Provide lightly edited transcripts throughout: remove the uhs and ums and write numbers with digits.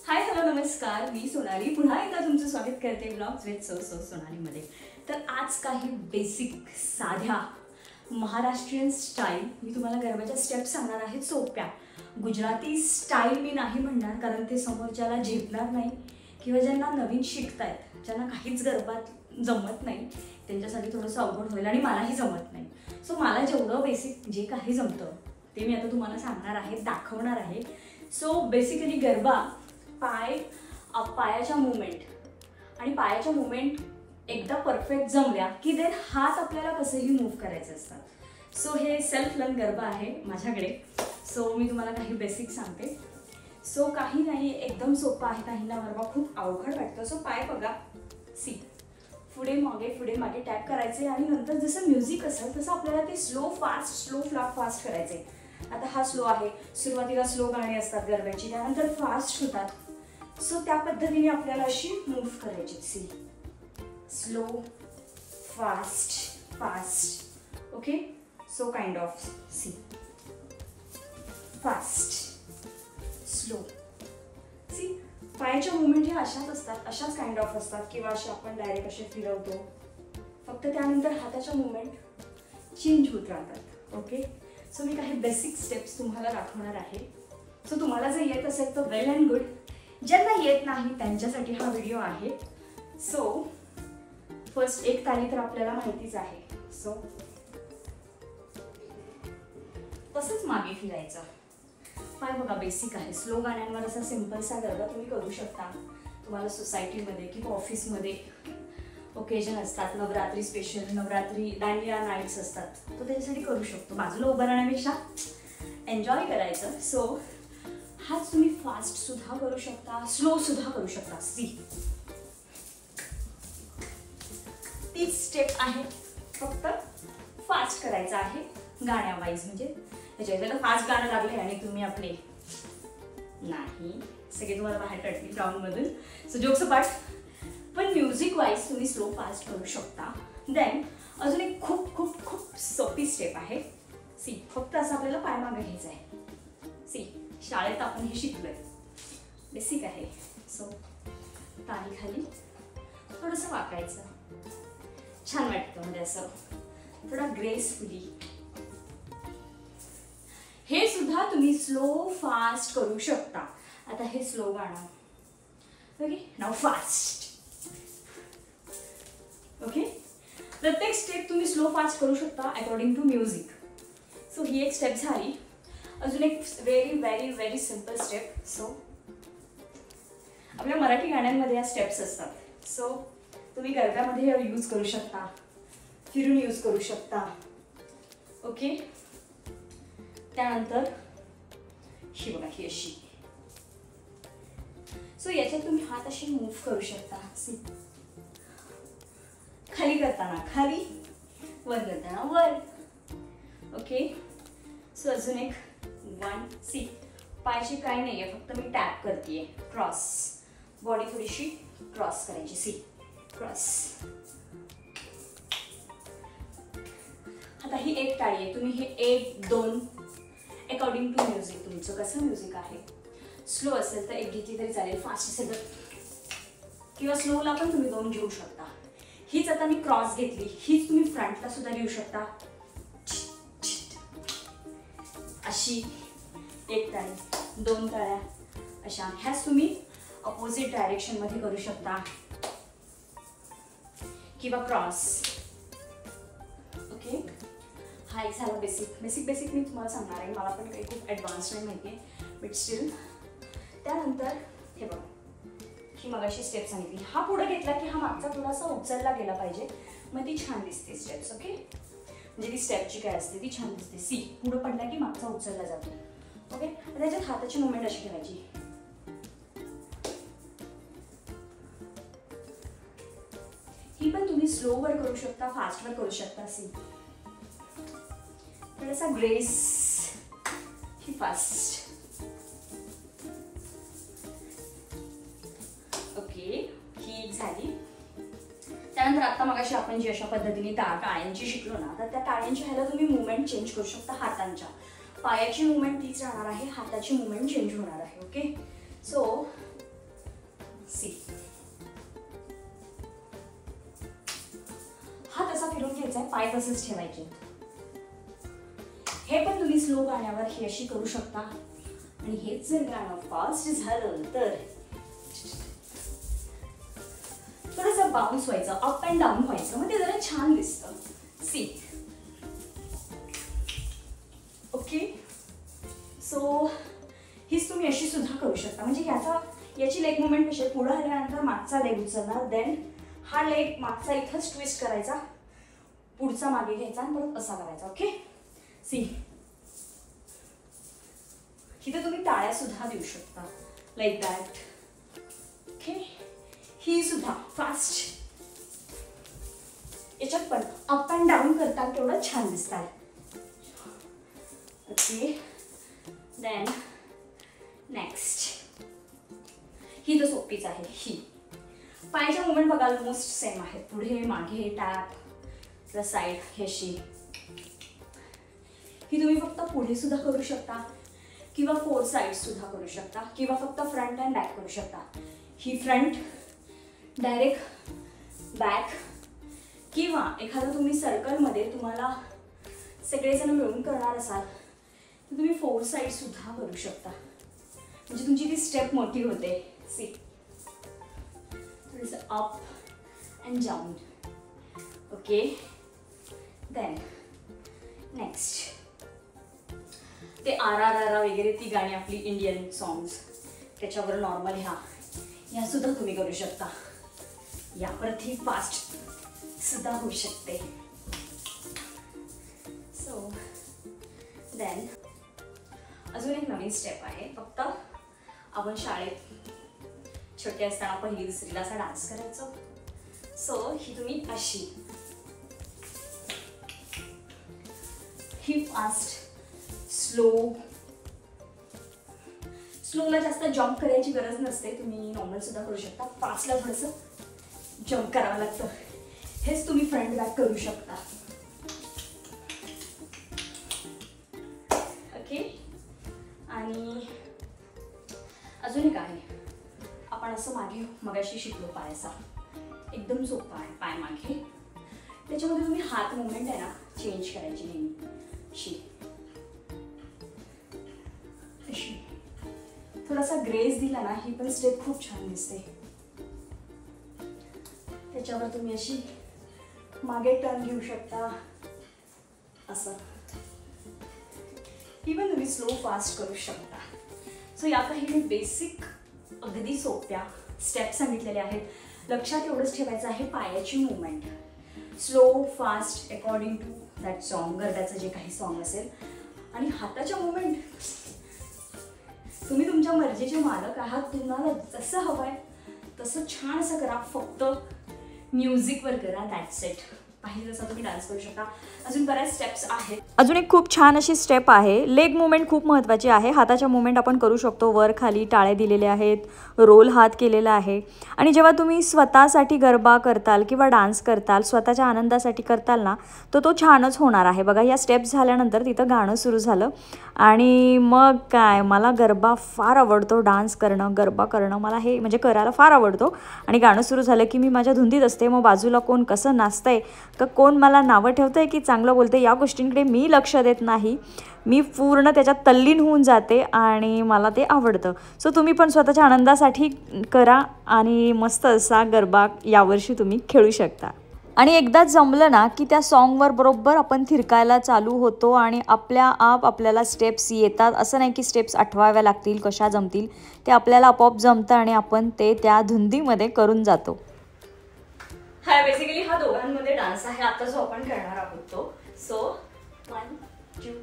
Hi hello नमस्कार, मी सोनाली पुन्हा एकदा तुमचं स्वागत करते ब्लॉग्स विथ सो सोनालीमध्ये. तर आज काही बेसिक साध्या महाराष्ट्रीयन स्टाईल मी तुम्हाला गरबाच्या स्टेप्स सांगणार आहे. सोप्या गुजराती स्टाईल मी नाही म्हणणार, कारण ते समोरच्याला झेपणार नाही किंवा ज्यांना नवीन शिकतायत, ज्यांना काहीच गरबात जमत नाही, त्यांच्यासाठी थोडंसं अवघड होईल आणि मलाही जमत नाही. सो मला जेवढं बेसिक जे काही जमतं ते मी आता तुम्हाला सांगणार आहे, दाखवणार आहे. सो बेसिकली गरबा पायाच्या मुवमेंट आणि पायाच्या मुवमेंट एकदा परफेक्ट जमल्या की देन हात आपल्याला कसेही मूव्ह करायचे असतात. सो हे सेल्फ लर्न गरबा आहे माझ्याकडे. सो मी तुम्हाला काही बेसिक सांगते. सो काही नाही, एकदम सोपं आहे. काहींना गरबा खूप अवघड वाटतं. सो पाय बघा, सी पुढे मागे टॅप करायचे आणि नंतर जसं म्युझिक असेल तसं आपल्याला ते स्लो फास्ट करायचे. आता हा स्लो आहे, सुरुवातीला स्लो गाणी असतात गरब्याची, त्यानंतर फास्ट होतात. सो त्या पद्धतीने आपल्याला अशी मूव्ह करायची. See slow fast okay. So kind of see fast slow. See पायाच्या मुवमेंट ह्या अशाच असतात, अशाच काइंड ऑफ असतात किंवा असे आपण डायरेक्ट असे फिरवतो. फक्त त्यानंतर हाताच्या मुवमेंट चेंज होत राहतात. ओके. सो मी काही बेसिक स्टेप्स तुम्हाला दाखवणार आहे. सो तुम्हाला जर येत असेल तर वेल अँड गुड, ज्यांना येत नाही त्यांच्यासाठी हा व्हिडिओ आहे. सो फर्स्ट एक ताली तर आपल्याला माहितीच आहे. सो तसंच मागे फिरायचं. पाय बघा, बेसिक आहे. स्लो गाण्यांवर असा सिम्पलसा गरबा तुम्ही करू शकता. तुम्हाला सोसायटीमध्ये किंवा ऑफिसमध्ये ओकेजन असतात, नवरात्री स्पेशल, नवरात्री दांडिया नाईट्स असतात, तो त्याच्यासाठी करू शकतो. बाजूला उभं राहण्यापेक्षा एन्जॉय करायचं. सो हाच तुम्ही फास्ट सुद्धा करू शकता, स्लो सुद्धा करू शकता. सी तीच स्टेप आहे, फक्त फास्ट करायचं आहे गाण्यावाईज. म्हणजे त्याच्या फास्ट गाणं लागले आणि तुम्ही आपले नाही, सगळे तुम्हाला बाहेर काढतील ग्राउंडमधून. सो जोक्स अपार्ट, पण म्युझिक वाईज तुम्ही स्लो फास्ट करू शकता. देन अजून एक खूप खूप खूप सोपी स्टेप आहे. सी फक्त असं आपल्याला पाय मागे घ्यायचं आहे. सी शाळेत आपण हे शिकलोय, बेसिक आहे. सो ताली खाली थोडंसं वाकायचं, छान वाटतं. म्हणजे असं थोडा ग्रेसफुली. हे सुद्धा तुम्ही स्लो फास्ट करू शकता. आता हे स्लो गाणं, ओके. नाव फास्ट. ओके. प्रत्येक स्टेप तुम्ही स्लो फास्ट करू शकता अकॉर्डिंग टू म्युझिक. सो ही एक स्टेप झाली. अजून एक very very very simple step. So आपल्या मराठी गाण्यांमध्ये या स्टेप्स असतात. सो तुम्ही गरब्यामध्ये यूज करू शकता, फिरून यूज करू शकता. ओके. त्यानंतर ही बघा, ही अशी. सो याच्यात तुम्ही हात अशी मूव्ह करू शकता. सी खाली करताना खाली, वर करताना वर. ओके. सो अजून एक वन. सी पायची काय नाहीये, फक्त मी टॅप करतेय. क्रॉस, बॉडी थोडीशी क्रॉस करायची. See cross. आता ही एक टाळी आहे. तुम्ही हे 1 2 अकॉर्डिंग टू म्युझिक, तुमचं कसं म्युझिक आहे. स्लो असेल तर एक घेतली तरी चालेल, फास्ट असेल तर किंवा स्लोला पण तुम्ही 2 घेऊ शकता. हीच आता मी क्रॉस घेतली, हीच तुम्ही फ्रंटला सुद्धा घेऊ शकता. अशी 1 टाळी, 2 टाळ्या, अशा. ह्याच तुम्ही अपोजिट डायरेक्शन मध्ये करू शकता किंवा क्रॉस. ओके. हा एक झाला बेसिक. मी तुम्हाला सांगणार आहे. मला पण काही खूप ॲडव्हान्स नाही माहिती आहे, बट स्टील. त्यानंतर हे बघा, ही मगाशी स्टेप सांगितली. हा पुढे घेतला की हा मागचा थोडासा उचलला गेला पाहिजे, मग ती छान दिसते स्टेप्स. ओके. म्हणजे ती स्टेपची काय असते ती छान दिसते. सी पुढे पडला की मागचा उचलला जातो. ओके. त्याच्यात हाताची मुवमेंट अशी ठेवायची. ही पण तुम्ही स्लोवर करू शकता, फास्टवर करू शकता. सी थोडासा ग्रेस, ही फास्ट. ओके. ही एक झाली. त्यानंतर आता मगाशी आपण जी अशा पद्धतीने टाळ्यांची शिकलो ना, तर त्या टाळ्यांच्या ह्याला तुम्ही मुवमेंट चेंज करू शकता. हातांच्या पायाची मुवमेंट तीच राहणार आहे, हाताची मुवमेंट चेंज होणार आहे. ओके. सो सी, हा तसा फिरून घ्यायचा, पाय तसेच ठेवायचे. हे पण तुम्ही स्लो गाण्यावर ही अशी करू शकता. आणि हेच जर गाणं फास्ट झालं तर थोडंसं बाउन्स व्हायचं, अप अँड डाऊन व्हायचं, मग ते जरा छान दिसतं. C, okay. सो हीच तुम्ही अशी सुद्धा करू शकता. म्हणजे याची लेग मुवमेंट कशी आहे, पुढे आल्यानंतर मागचा लेग उचलणार, देन हा लेग मागचा इथंच ट्विस्ट करायचा, पुढचा मागे घ्यायचा आणि परत असा करायचा. ओके. सी, इथे तुम्ही टाळ्या सुद्धा देऊ शकता, लाईक दॅट. ओके. ही सुद्धा फास्ट. याच्यात पण अप अँड डाऊन करतात तेवढं छान दिसतात. ओके. देन नेक्स्ट, ही तर सोपीच आहे. ही पायाच्या मुवमेंट बघा ऑलमोस्ट सेम आहेत, पुढे मागे टॅप साईड हे अशी. ही तुम्ही फक्त पुढे सुद्धा करू शकता किंवा 4 साइड सुद्धा करू शकता किंवा फक्त फ्रंट अँड बॅक करू शकता. ही फ्रंट डायरेक्ट बॅक किंवा एखादं तुम्ही सर्कलमध्ये तुम्हाला सगळेजण मिळून करणार असाल तर तुम्ही 4 साइड सुद्धा करू शकता. म्हणजे तुमची ती स्टेप मोठी होते. सी, थोडंसं up and down. Okay. Then next, ते RRR वगैरे ती गाणी आपली इंडियन सॉंग्स त्याच्यावर नॉर्मल ह्या सुद्धा तुम्ही करू शकता. यावरती फास्ट सुद्धा होऊ शकते. सो देन अजून एक नवीन स्टेप आहे. फक्त आपण शाळेत छोटे असताना 1ली 2रीला असा डान्स करायचो. सो ही तुम्ही अशी, ही फास्ट स्लोला जास्त जम्प करायची गरज नसते, तुम्ही नॉर्मल सुद्धा करू शकता. फास्टला थोडंसं जम्प करावं लागतं. हेच तुम्ही फ्रंट बॅक करू शकता. ओके. आणि अजून एक आहे, आपण असं मागे मगाशी शिकलो पायाचा, एकदम सोपा आहे पाय मागे. त्याच्यामध्ये तुम्ही हात मुवमेंट आहे ना चेंज करायची नेहमी. अशी थोडासा ग्रेस दिला ना, ही पण स्टेप खूप छान दिसते. त्याच्यावर तुम्ही अशी मागे टर्न घेऊ शकता असं. ही पण तुम्ही स्लो फास्ट करू शकता. सो या काही मी बेसिक अगदी सोप्या स्टेप सांगितलेले आहेत. लक्षात एवढंच ठेवायचं आहे, पायाची movement slow fast according to that song, गरब्याचं जे काही सॉन्ग असेल. आणि हाताच्या मुवमेंट तुम्ही तुमच्या मर्जीचे मालक आहात. तुम्हाला जसं हवं आहे तसं छान असं करा, फक्त म्युझिकवर करा, दॅट्स इट. पाहिजे तसा तुम्ही डान्स करू शकता. अजून बऱ्याच स्टेप्स आहेत. अजून एक खूप छान अशी स्टेप आहे. लेग मुवमेंट खूप महत्त्वाची आहे. हाताच्या मुवमेंट आपण करू शकतो, वर खाली टाळे दिलेले आहेत, रोल हात केलेला आहे. आणि जेव्हा तुम्ही स्वतःसाठी गरबा करताल किंवा डान्स करताल, स्वतःच्या आनंदासाठी करताल ना, तर तो छानच होणार आहे. बघा, या स्टेप्स झाल्यानंतर तिथं गाणं सुरू झालं आणि मग काय, मला गरबा फार आवडतो. डान्स करणं, गरबा करणं मला हे म्हणजे करायला फार आवडतो. आणि गाणं सुरू झालं की मी माझ्या धुंदीत असते. मग बाजूला कोण कसं नाचतंय, का कोण मला नावं ठेवतंय की चांगलं बोलते, या गोष्टींकडे मी लक्ष देत नाही. मी पूर्ण त्याच्यात तल्लीन होऊन जाते आणि मला ते आवडतं. सो तुम्ही पण स्वतःच्या आनंदासाठी करा आणि मस्त असा गरबा यावर्षी तुम्ही खेळू शकता. आणि एकदा जमलं ना की त्या सॉन्गवर बरोबर आपण थिरकायला चालू होतो आणि आपल्या आप आपल्याला स्टेप्स येतात. असं नाही की स्टेप्स आठवाव्या लागतील, कशा जमतील, ते आपल्याला आपोआप जमतं आणि आपण ते त्या धुंदीमध्ये करून जातो. हा बेसिकली हा दोघांमध्ये डान्स आहे आता जो आपण करणार आहोत तो. सो 1 2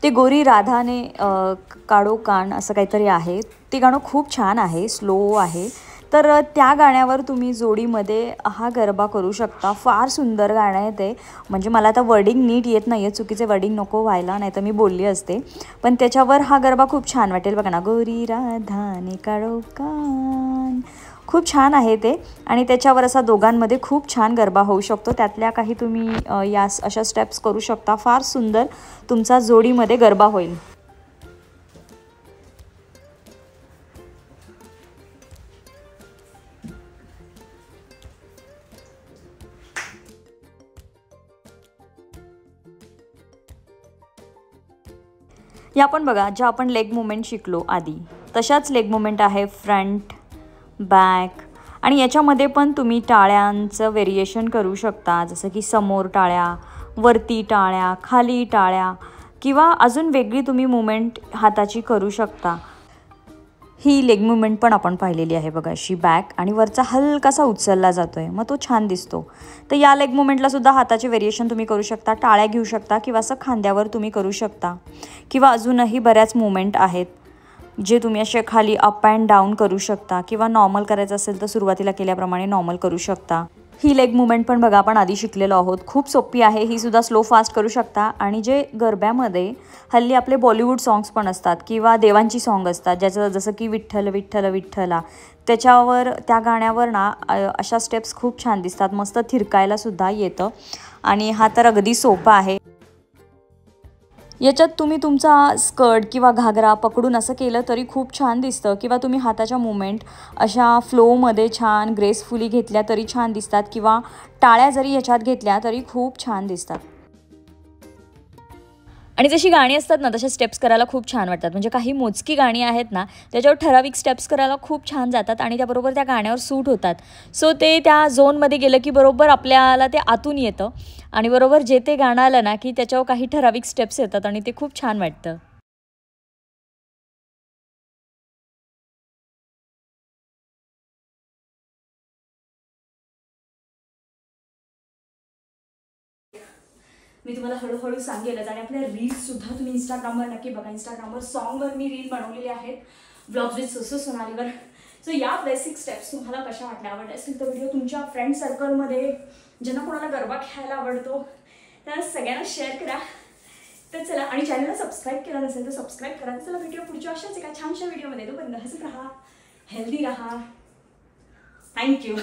ते गोरी राधाने काढो कान असं काहीतरी आहे. ते गाणं खूप छान आहे, स्लो आहे. तर त्या गाण्यावर तुम्ही जोडीमध्ये हा गरबा करू शकता. फार सुंदर गाणं आहे ते. म्हणजे मला आता वर्डिंग नीट येत नाही आहे, चुकीचे वर्डिंग नको व्हायला, नाही तर मी बोलली असते. पण त्याच्यावर हा गरबा खूप छान वाटेल. बघा ना, गोरी राधाने काढो कान, खूप छान आहे ते. आणि त्याच्यावर असा दोघांमध्ये खूप छान गरबा होऊ शकतो. त्यातल्या काही तुम्ही या अशा स्टेप्स करू शकता. फार सुंदर तुमचा जोडीमध्ये गरबा होईल. या पण बघा ज्या आपण लेग मुवमेंट शिकलो आधी तशाच लेग मुवमेंट आहे, फ्रंट, बॅक. आणि याच्यामध्ये पण तुम्ही टाळ्यांचं व्हेरिएशन करू शकता, जसं की समोर टाळ्या, वरती टाळ्या, खाली टाळ्या, किंवा अजून वेगळी तुम्ही मुवमेंट हाताची करू शकता. ही लेग मुवमेंट पण आपण पाहिलेली आहे बघा, अशी बॅक आणि वरचा हलकासा उचलला जातो आहे, मग तो छान दिसतो. तर या लेग मुवमेंटला सुद्धा हाताचे व्हेरिएशन तुम्ही करू शकता, टाळ्या घेऊ शकता किंवा असं खांद्यावर तुम्ही करू शकता. किंवा अजूनही बऱ्याच मुवमेंट आहेत जे तुम्ही असे खाली अप अँड डाऊन करू शकता, किंवा नॉर्मल करायचं असेल तर सुरुवातीला केल्याप्रमाणे नॉर्मल करू शकता. ही लेग मुवमेंट पण बघा आपण आधी शिकलेलो आहोत, खूप सोपी आहे. ही सुद्धा स्लो फास्ट करू शकता. आणि जे गरब्यामध्ये हल्ली आपले बॉलिवूड सॉंग्स पण असतात किंवा देवांची सॉंग असतात, ज्याचं जसं की विठ्ठल विठ्ठल विठ्ठला, त्याच्यावर त्या गाण्यावर ना अशा स्टेप्स खूप छान दिसतात, मस्त थिरकायला सुद्धा येतं. आणि हा तर अगदी सोपा आहे. याच्यात तुम्ही तुमचा स्कर्ट किंवा घागरा पकडून असं केलं तरी खूप छान दिसतं, किंवा तुम्ही हाताच्या मुवमेंट अशा फ्लोमध्ये छान ग्रेसफुली घेतल्या तरी छान दिसतात, किंवा टाळ्या जरी याच्यात घेतल्या तरी खूप छान दिसतात. आणि जशी गाणी असतात ना तशा स्टेप्स करायला खूप छान वाटतात. म्हणजे काही मोजकी गाणी आहेत ना त्याच्यावर ठराविक स्टेप्स करायला खूप छान जातात आणि त्याबरोबर त्या गाण्यावर सूट होतात. सो ते त्या झोनमध्ये गेलं की बरोबर आपल्याला ते आतून येतं आणि बरोबर जे ते गाणं आलं ना की त्याच्यावर काही ठराविक स्टेप्स येतात आणि ते खूप छान वाटतं. मी तुम्हाला हळूहळू सांगेलच. आणि आपल्या रील्ससुद्धा तुम्ही इंस्टाग्रामवर नक्की बघा. इंस्टाग्रामवर सॉन्गवर मी रील बनवलेले आहेत, ब्लॉग्स विथ सुसू सोनालीवर. सो या बेसिक स्टेप्स तुम्हाला कशा वाटल्या, आवडल्या असतील तर व्हिडिओ तुमच्या फ्रेंड सर्कलमध्ये ज्यांना कोणाला गरबा खेळायला आवडतो त्यांना सगळ्यांना शेअर करा. तर चला, आणि चॅनलला सबस्क्राईब केला नसेल तर सबस्क्राईब करा. चला भेटूया पुढच्या अशाच एका छानशा व्हिडिओमध्ये. तोपर्यंत हसत राहा, हेल्दी राहा. थँक्यू.